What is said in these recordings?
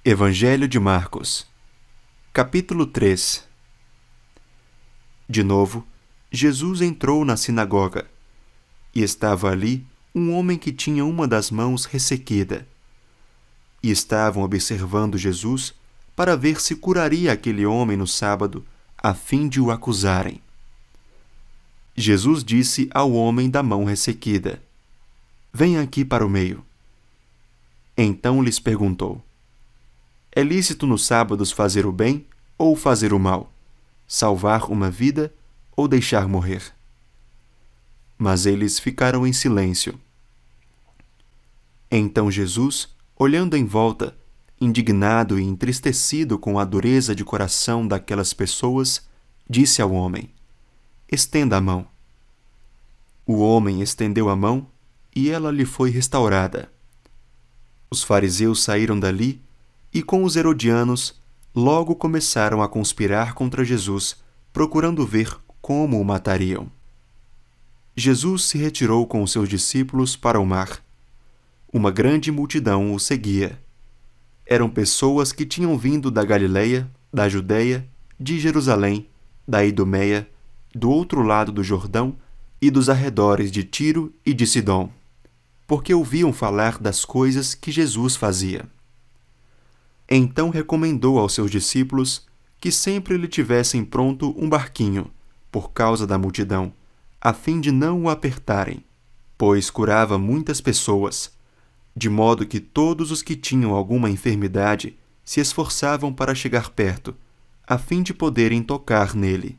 Evangelho de Marcos, capítulo 3. De novo, Jesus entrou na sinagoga, e estava ali um homem que tinha uma das mãos ressequida. E estavam observando Jesus para ver se curaria aquele homem no sábado, a fim de o acusarem. Jesus disse ao homem da mão ressequida: "Venha aqui para o meio." Então lhes perguntou: "É lícito nos sábados fazer o bem ou fazer o mal? Salvar uma vida ou deixar morrer?" Mas eles ficaram em silêncio. Então Jesus, olhando em volta, indignado e entristecido com a dureza de coração daquelas pessoas, disse ao homem: "Estenda a mão." O homem estendeu a mão e ela lhe foi restaurada. Os fariseus saíram dali e, com os herodianos, logo começaram a conspirar contra Jesus, procurando ver como o matariam. Jesus se retirou com os seus discípulos para o mar. Uma grande multidão o seguia. Eram pessoas que tinham vindo da Galileia, da Judeia, de Jerusalém, da Idumeia, do outro lado do Jordão e dos arredores de Tiro e de Sidom, porque ouviam falar das coisas que Jesus fazia. Então recomendou aos seus discípulos que sempre lhe tivessem pronto um barquinho, por causa da multidão, a fim de não o apertarem, pois curava muitas pessoas, de modo que todos os que tinham alguma enfermidade se esforçavam para chegar perto, a fim de poderem tocar nele.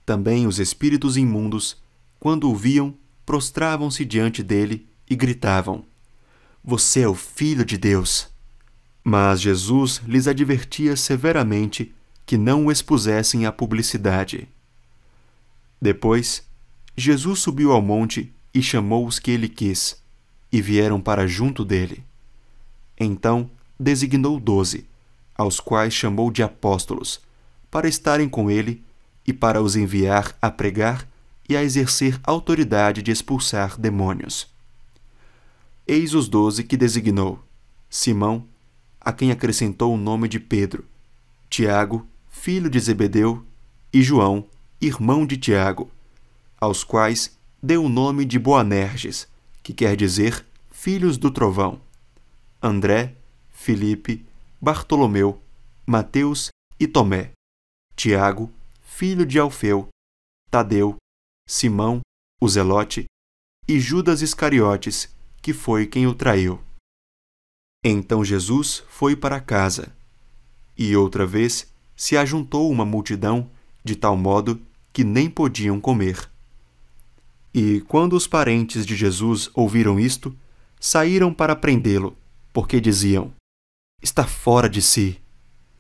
Também os espíritos imundos, quando o viam, prostravam-se diante dele e gritavam: "Você é o Filho de Deus." Mas Jesus lhes advertia severamente que não o expusessem à publicidade. Depois, Jesus subiu ao monte e chamou os que ele quis, e vieram para junto dele. Então designou 12, aos quais chamou de apóstolos, para estarem com ele e para os enviar a pregar e a exercer autoridade de expulsar demônios. Eis os 12 que designou: Simão, a quem acrescentou o nome de Pedro, Tiago, filho de Zebedeu, e João, irmão de Tiago, aos quais deu o nome de Boanerges, que quer dizer filhos do trovão, André, Filipe, Bartolomeu, Mateus e Tomé, Tiago, filho de Alfeu, Tadeu, Simão, o Zelote, e Judas Iscariotes, que foi quem o traiu. Então Jesus foi para casa, e outra vez se ajuntou uma multidão, de tal modo que nem podiam comer. E quando os parentes de Jesus ouviram isto, saíram para prendê-lo, porque diziam: "Está fora de si."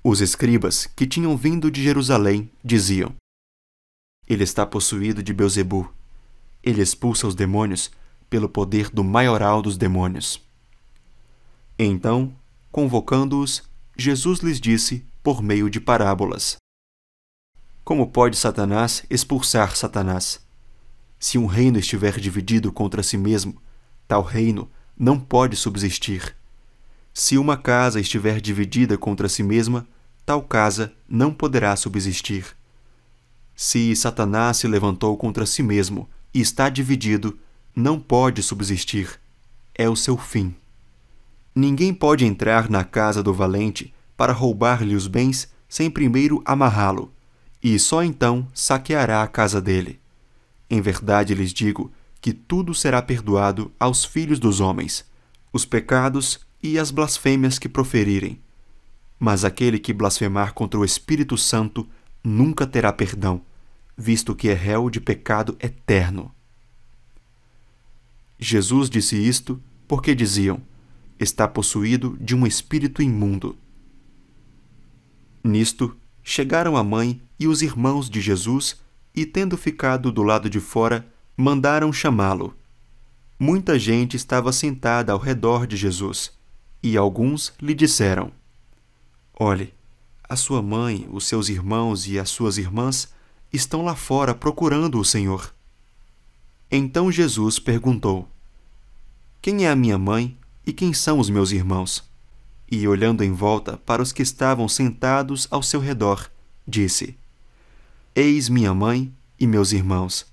Os escribas, que tinham vindo de Jerusalém, diziam: "Ele está possuído de Beelzebu. Ele expulsa os demônios pelo poder do maioral dos demônios." Então, convocando-os, Jesus lhes disse por meio de parábolas: "Como pode Satanás expulsar Satanás? Se um reino estiver dividido contra si mesmo, tal reino não pode subsistir. Se uma casa estiver dividida contra si mesma, tal casa não poderá subsistir. Se Satanás se levantou contra si mesmo e está dividido, não pode subsistir. É o seu fim. Ninguém pode entrar na casa do valente para roubar-lhe os bens sem primeiro amarrá-lo, e só então saqueará a casa dele. Em verdade lhes digo que tudo será perdoado aos filhos dos homens, os pecados e as blasfêmias que proferirem. Mas aquele que blasfemar contra o Espírito Santo nunca terá perdão, visto que é réu de pecado eterno." Jesus disse isto porque diziam: "Está possuído de um espírito imundo." Nisto, chegaram a mãe e os irmãos de Jesus e, tendo ficado do lado de fora, mandaram chamá-lo. Muita gente estava sentada ao redor de Jesus, e alguns lhe disseram: "Olhe, a sua mãe, os seus irmãos e as suas irmãs estão lá fora procurando o Senhor." Então Jesus perguntou: "Quem é a minha mãe e quem são os meus irmãos?" E, olhando em volta para os que estavam sentados ao seu redor, disse: Eis minha mãe e meus irmãos.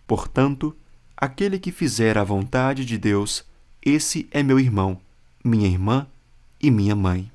Portanto, aquele que fizer a vontade de Deus, esse é meu irmão, minha irmã e minha mãe.